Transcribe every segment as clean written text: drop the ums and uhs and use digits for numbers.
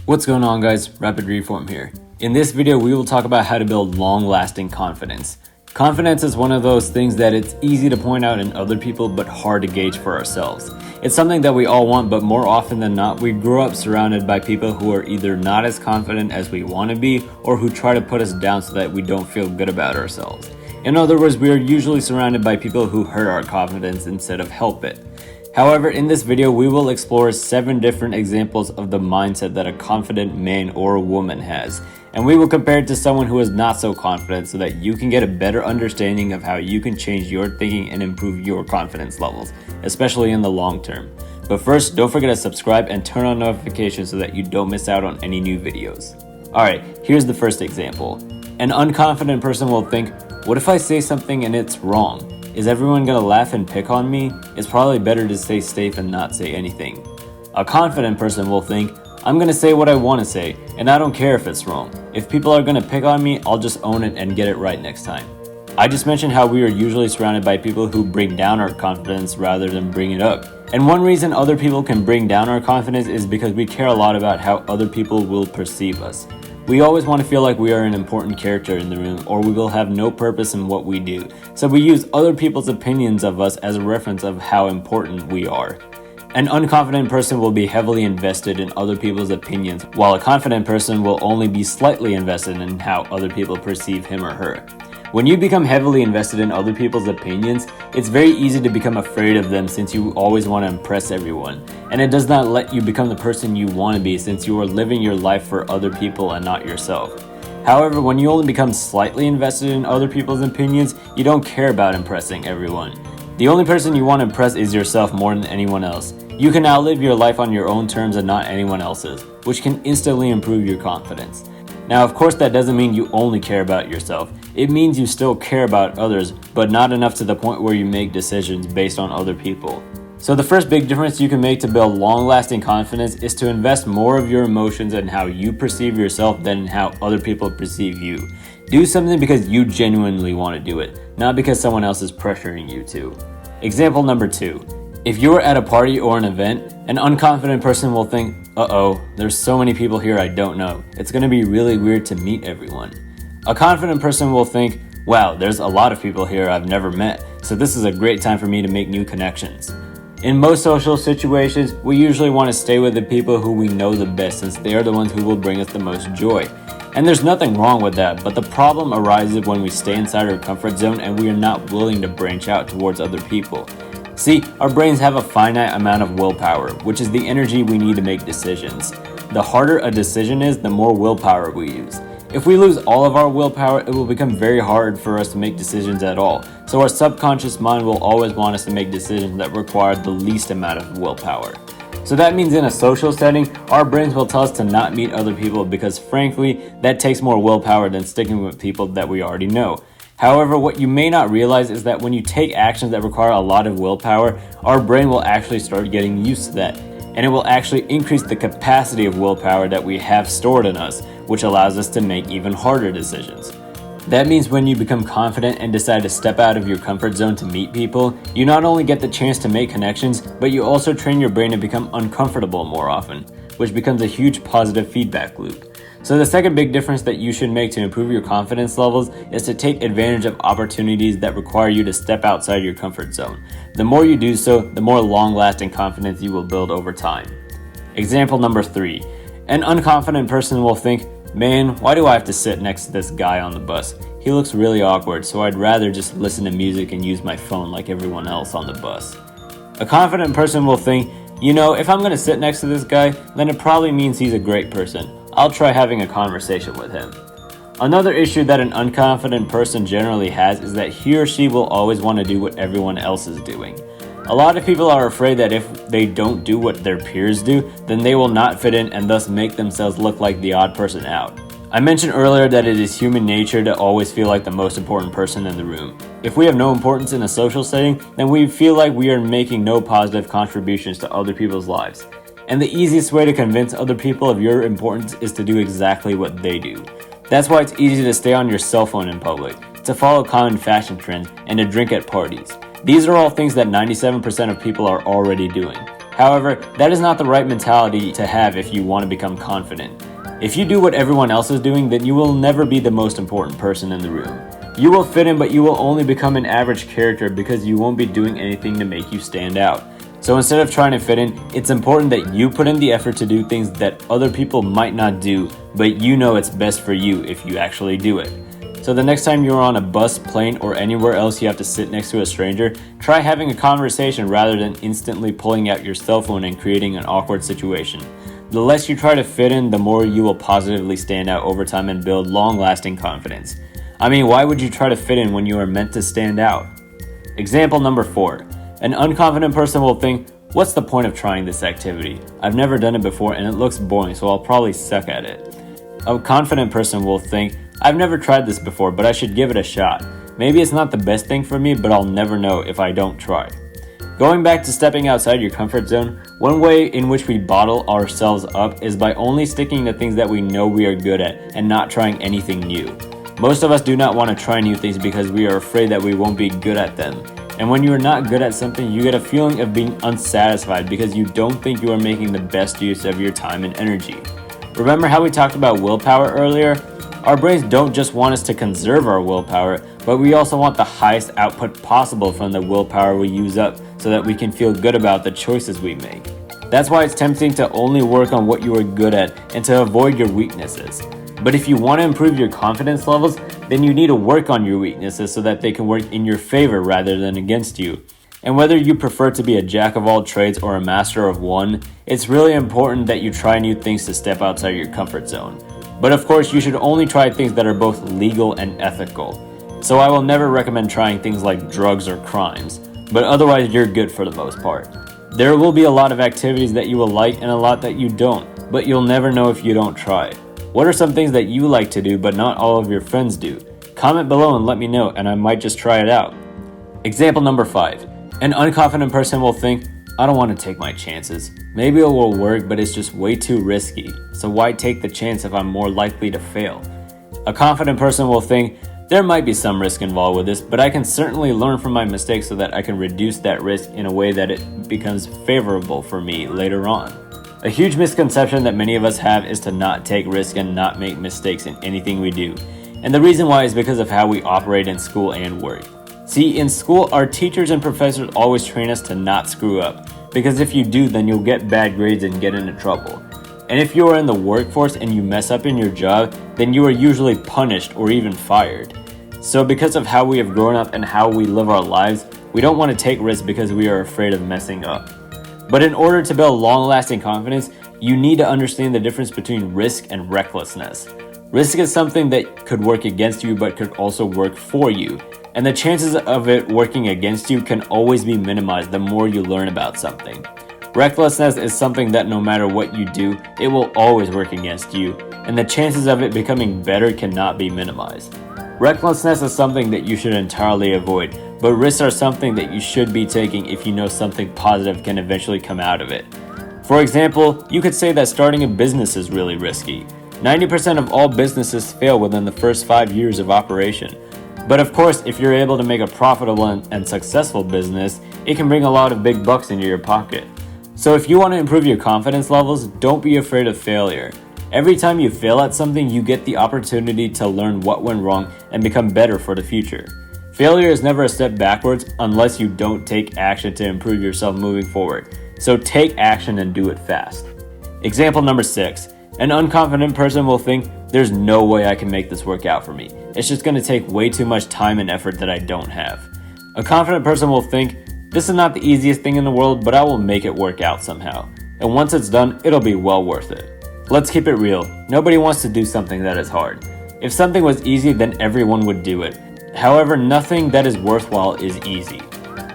What's going on, guys? Rapid Reform here. In this video, we will talk about how to build long-lasting confidence. Confidence is one of those things that it's easy to point out in other people but hard to gauge for ourselves. It's something that we all want, but more often than not, we grow up surrounded by people who are either not as confident as we want to be or who try to put us down so that we don't feel good about ourselves. In other words, we are usually surrounded by people who hurt our confidence instead of help it. However, in this video, we will explore 7 different examples of the mindset that a confident man or woman has, and we will compare it to someone who is not so confident so that you can get a better understanding of how you can change your thinking and improve your confidence levels, especially in the long term. But first, don't forget to subscribe and turn on notifications so that you don't miss out on any new videos. Alright, here's the first example. An unconfident person will think, what if I say something and it's wrong? Is everyone gonna laugh and pick on me? It's probably better to stay safe and not say anything. A confident person will think, I'm gonna say what I wanna say, and I don't care if it's wrong. If people are gonna pick on me, I'll just own it and get it right next time. I just mentioned how we are usually surrounded by people who bring down our confidence rather than bring it up. And one reason other people can bring down our confidence is because we care a lot about how other people will perceive us. We always want to feel like we are an important character in the room, or we will have no purpose in what we do. So we use other people's opinions of us as a reference of how important we are. An unconfident person will be heavily invested in other people's opinions, while a confident person will only be slightly invested in how other people perceive him or her. When you become heavily invested in other people's opinions, it's very easy to become afraid of them since you always want to impress everyone. And it does not let you become the person you want to be since you are living your life for other people and not yourself. However, when you only become slightly invested in other people's opinions, you don't care about impressing everyone. The only person you want to impress is yourself more than anyone else. You can now live your life on your own terms and not anyone else's, which can instantly improve your confidence. Now, of course, that doesn't mean you only care about yourself. It means you still care about others, but not enough to the point where you make decisions based on other people. So the first big difference you can make to build long-lasting confidence is to invest more of your emotions in how you perceive yourself than in how other people perceive you. Do something because you genuinely want to do it, not because someone else is pressuring you to. Example number 2. If you are at a party or an event, an unconfident person will think, uh-oh, there's so many people here I don't know. It's going to be really weird to meet everyone. A confident person will think, wow, there's a lot of people here I've never met, so this is a great time for me to make new connections. In most social situations, we usually want to stay with the people who we know the best since they are the ones who will bring us the most joy. And there's nothing wrong with that, but the problem arises when we stay inside our comfort zone and we are not willing to branch out towards other people. See, our brains have a finite amount of willpower, which is the energy we need to make decisions. The harder a decision is, the more willpower we use. If we lose all of our willpower, it will become very hard for us to make decisions at all. So our subconscious mind will always want us to make decisions that require the least amount of willpower. So that means in a social setting, our brains will tell us to not meet other people because frankly, that takes more willpower than sticking with people that we already know. However, what you may not realize is that when you take actions that require a lot of willpower, our brain will actually start getting used to that. And it will actually increase the capacity of willpower that we have stored in us, which allows us to make even harder decisions. That means when you become confident and decide to step out of your comfort zone to meet people, you not only get the chance to make connections, but you also train your brain to become uncomfortable more often, which becomes a huge positive feedback loop. So the second big difference that you should make to improve your confidence levels is to take advantage of opportunities that require you to step outside your comfort zone. The more you do so, the more long-lasting confidence you will build over time. Example number 3. An unconfident person will think, man, why do I have to sit next to this guy on the bus? He looks really awkward, so I'd rather just listen to music and use my phone like everyone else on the bus. A confident person will think, you know, if I'm going to sit next to this guy, then it probably means he's a great person. I'll try having a conversation with him. Another issue that an unconfident person generally has is that he or she will always want to do what everyone else is doing. A lot of people are afraid that if they don't do what their peers do, then they will not fit in and thus make themselves look like the odd person out. I mentioned earlier that it is human nature to always feel like the most important person in the room. If we have no importance in a social setting, then we feel like we are making no positive contributions to other people's lives. And the easiest way to convince other people of your importance is to do exactly what they do. That's why it's easy to stay on your cell phone in public, to follow common fashion trends, and to drink at parties. These are all things that 97% of people are already doing. However, that is not the right mentality to have if you want to become confident. If you do what everyone else is doing, then you will never be the most important person in the room. You will fit in, but you will only become an average character because you won't be doing anything to make you stand out. So instead of trying to fit in, it's important that you put in the effort to do things that other people might not do, but you know it's best for you if you actually do it. So the next time you're on a bus, plane, or anywhere else you have to sit next to a stranger, try having a conversation rather than instantly pulling out your cell phone and creating an awkward situation. The less you try to fit in, the more you will positively stand out over time and build long-lasting confidence. I mean, why would you try to fit in when you are meant to stand out? Example number 4. An unconfident person will think, what's the point of trying this activity? I've never done it before and it looks boring, so I'll probably suck at it. A confident person will think, I've never tried this before, but I should give it a shot. Maybe it's not the best thing for me, but I'll never know if I don't try. Going back to stepping outside your comfort zone, one way in which we bottle ourselves up is by only sticking to things that we know we are good at and not trying anything new. Most of us do not want to try new things because we are afraid that we won't be good at them. And when you are not good at something, you get a feeling of being unsatisfied because you don't think you are making the best use of your time and energy. Remember how we talked about willpower earlier? Our brains don't just want us to conserve our willpower, but we also want the highest output possible from the willpower we use up so that we can feel good about the choices we make. That's why it's tempting to only work on what you are good at and to avoid your weaknesses. But if you want to improve your confidence levels, then you need to work on your weaknesses so that they can work in your favor rather than against you. And whether you prefer to be a jack of all trades or a master of one, it's really important that you try new things to step outside your comfort zone. But of course, you should only try things that are both legal and ethical. So I will never recommend trying things like drugs or crimes, but otherwise you're good for the most part. There will be a lot of activities that you will like and a lot that you don't, but you'll never know if you don't try. What are some things that you like to do but not all of your friends do? Comment below and let me know, and I might just try it out. Example number 5. An unconfident person will think, I don't want to take my chances. Maybe it will work, but it's just way too risky. So why take the chance if I'm more likely to fail? A confident person will think, there might be some risk involved with this, but I can certainly learn from my mistakes so that I can reduce that risk in a way that it becomes favorable for me later on. A huge misconception that many of us have is to not take risks and not make mistakes in anything we do. And the reason why is because of how we operate in school and work. See, in school, our teachers and professors always train us to not screw up, because if you do, then you'll get bad grades and get into trouble. And if you are in the workforce and you mess up in your job, then you are usually punished or even fired. So because of how we have grown up and how we live our lives, we don't want to take risks because we are afraid of messing up. But in order to build long-lasting confidence, you need to understand the difference between risk and recklessness. Risk is something that could work against you but could also work for you. And the chances of it working against you can always be minimized the more you learn about something. Recklessness is something that no matter what you do, it will always work against you, and the chances of it becoming better cannot be minimized. Recklessness is something that you should entirely avoid, but risks are something that you should be taking if you know something positive can eventually come out of it. For example, you could say that starting a business is really risky. 90% of all businesses fail within the first 5 years of operation. But of course, if you're able to make a profitable and successful business, it can bring a lot of big bucks into your pocket. So if you want to improve your confidence levels, don't be afraid of failure. Every time you fail at something, you get the opportunity to learn what went wrong and become better for the future. Failure is never a step backwards unless you don't take action to improve yourself moving forward. So take action and do it fast. Example number 6. An unconfident person will think, there's no way I can make this work out for me. It's just going to take way too much time and effort that I don't have. A confident person will think, this is not the easiest thing in the world, but I will make it work out somehow. And once it's done, it'll be well worth it. Let's keep it real. Nobody wants to do something that is hard. If something was easy, then everyone would do it. However, nothing that is worthwhile is easy.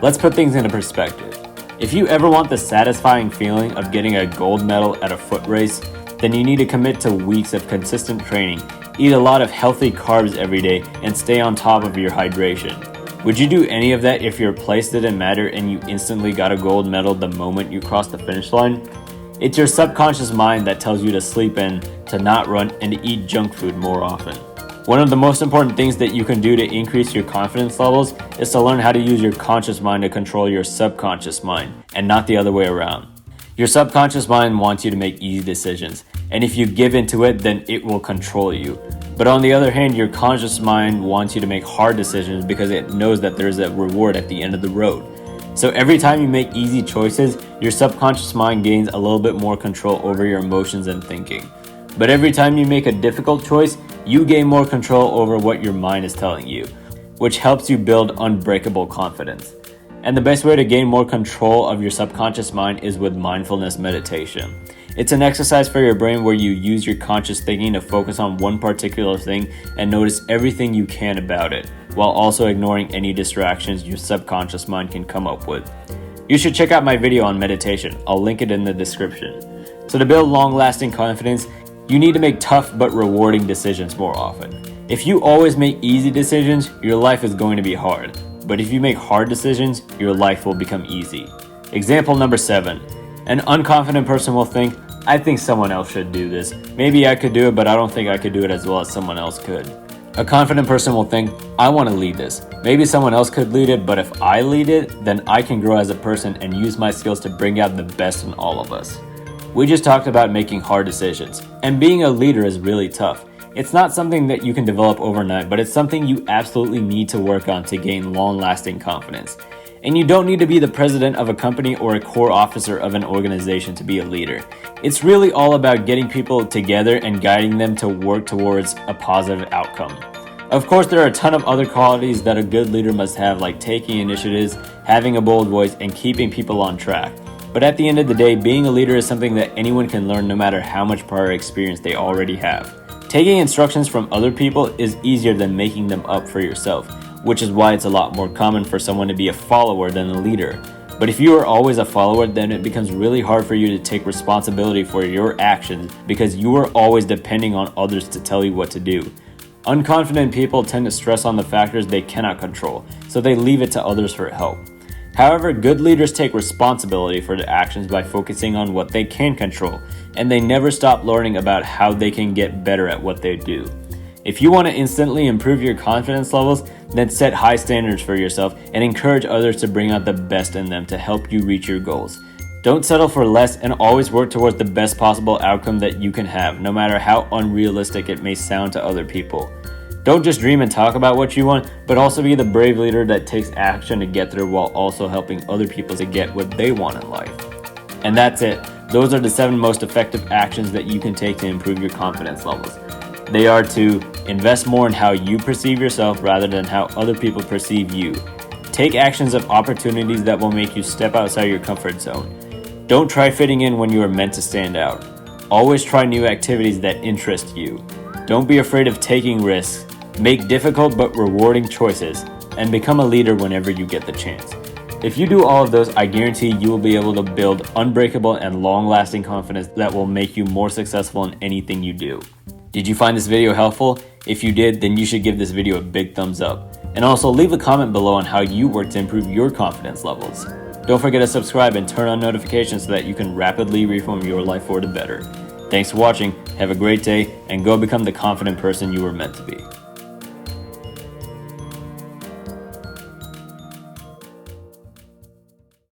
Let's put things into perspective. If you ever want the satisfying feeling of getting a gold medal at a foot race, then you need to commit to weeks of consistent training, eat a lot of healthy carbs every day, and stay on top of your hydration. Would you do any of that if your place didn't matter and you instantly got a gold medal the moment you crossed the finish line? It's your subconscious mind that tells you to sleep in, to not run, and to eat junk food more often. One of the most important things that you can do to increase your confidence levels is to learn how to use your conscious mind to control your subconscious mind, and not the other way around. Your subconscious mind wants you to make easy decisions, and if you give into it, then it will control you. But on the other hand, your conscious mind wants you to make hard decisions because it knows that there's a reward at the end of the road. So every time you make easy choices, your subconscious mind gains a little bit more control over your emotions and thinking. But every time you make a difficult choice, you gain more control over what your mind is telling you, which helps you build unbreakable confidence. And the best way to gain more control of your subconscious mind is with mindfulness meditation. It's an exercise for your brain where you use your conscious thinking to focus on one particular thing and notice everything you can about it, while also ignoring any distractions your subconscious mind can come up with. You should check out my video on meditation. I'll link it in the description. So to build long-lasting confidence, you need to make tough but rewarding decisions more often. If you always make easy decisions, your life is going to be hard. But if you make hard decisions, your life will become easy. Example number 7. An unconfident person will think, I think someone else should do this. Maybe I could do it, but I don't think I could do it as well as someone else could. A confident person will think, I want to lead this. Maybe someone else could lead it, but if I lead it, then I can grow as a person and use my skills to bring out the best in all of us. We just talked about making hard decisions, and being a leader is really tough. It's not something that you can develop overnight, but it's something you absolutely need to work on to gain long-lasting confidence. And you don't need to be the president of a company or a core officer of an organization to be a leader. It's really all about getting people together and guiding them to work towards a positive outcome. Of course, there are a ton of other qualities that a good leader must have, like taking initiatives, having a bold voice, and keeping people on track. But at the end of the day, being a leader is something that anyone can learn no matter how much prior experience they already have. Taking instructions from other people is easier than making them up for yourself, which is why it's a lot more common for someone to be a follower than a leader. But if you are always a follower, then it becomes really hard for you to take responsibility for your actions because you are always depending on others to tell you what to do. Unconfident people tend to stress on the factors they cannot control, so they leave it to others for help. However, good leaders take responsibility for their actions by focusing on what they can control, and they never stop learning about how they can get better at what they do. If you want to instantly improve your confidence levels, then set high standards for yourself and encourage others to bring out the best in them to help you reach your goals. Don't settle for less and always work towards the best possible outcome that you can have, no matter how unrealistic it may sound to other people. Don't just dream and talk about what you want, but also be the brave leader that takes action to get there while also helping other people to get what they want in life. And that's it. Those are the 7 most effective actions that you can take to improve your confidence levels. They are to invest more in how you perceive yourself rather than how other people perceive you. Take actions of opportunities that will make you step outside your comfort zone. Don't try fitting in when you are meant to stand out. Always try new activities that interest you. Don't be afraid of taking risks. Make difficult but rewarding choices, and become a leader whenever you get the chance. If you do all of those, I guarantee you will be able to build unbreakable and long-lasting confidence that will make you more successful in anything you do. Did you find this video helpful? If you did, then you should give this video a big thumbs up. And also leave a comment below on how you work to improve your confidence levels. Don't forget to subscribe and turn on notifications so that you can rapidly reform your life for the better. Thanks for watching, have a great day, and go become the confident person you were meant to be.